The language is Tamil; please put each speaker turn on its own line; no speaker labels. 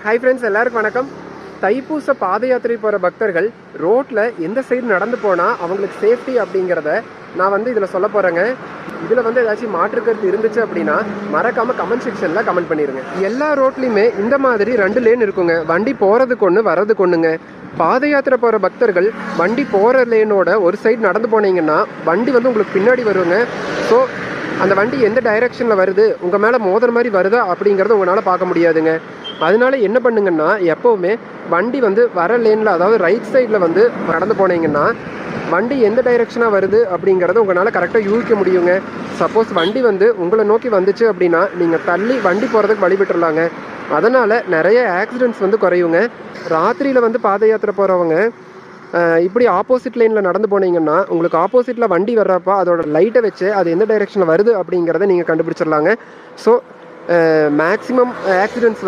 ஹாய் ஃப்ரெண்ட்ஸ், எல்லாருக்கும் வணக்கம். தைப்பூச பாத யாத்திரை போகிற பக்தர்கள் ரோட்டில் எந்த சைடு நடந்து போனால் அவங்களுக்கு சேஃப்டி அப்படிங்கிறத நான் இதில் சொல்ல போகிறேங்க. இதில் ஏதாச்சும் மாற்று கருத்து இருந்துச்சு அப்படின்னா மறக்காமல் கமெண்ட் செக்ஷனில் கமெண்ட் பண்ணிடுங்க. எல்லா ரோட்லேயுமே இந்த மாதிரி 2 லேன் இருக்குங்க. வண்டி போகிறதுக்கு ஒன்று, வர்றதுக்கு ஒன்றுங்க. பாத யாத்திரை போகிற பக்தர்கள் வண்டி போகிற லேனோட ஒரு சைடு நடந்து போனீங்கன்னா வண்டி உங்களுக்கு பின்னாடி வருங்க. ஸோ அந்த வண்டி எந்த டைரெக்ஷனில் வருது, உங்கள் மேலே மோதுற மாதிரி வருதா அப்படிங்கிறத உங்களால் பார்க்க முடியாதுங்க. அதனால என்ன பண்ணுங்கன்னா, எப்போவுமே வண்டி வர லேனில், அதாவது ரைட் சைடில் நடந்து போனீங்கன்னா வண்டி எந்த டைரெக்ஷனாக வருது அப்படிங்கிறத உங்களால் கரெக்டாக யூகிக்க முடியுங்க. சப்போஸ் வண்டி உங்களை நோக்கி வந்துச்சு அப்படின்னா நீங்கள் தள்ளி வண்டி போகிறதுக்கு வழிவிட்டுருலாங்க. அதனால் நிறைய ஆக்சிடென்ட்ஸ் குறையுங்க. ராத்திரியில் பாத யாத்திரை போகிறவங்க இப்படி ஆப்போசிட் லைனில் நடந்து போனீங்கன்னா உங்களுக்கு ஆப்போசிட்டில் வண்டி வர்றப்போ அதோட லைட்டை வச்சு அது எந்த டைரெக்ஷனில் வருது அப்படிங்கிறத நீங்கள் கண்டுபிடிச்சிடலாங்க. So maximum accidents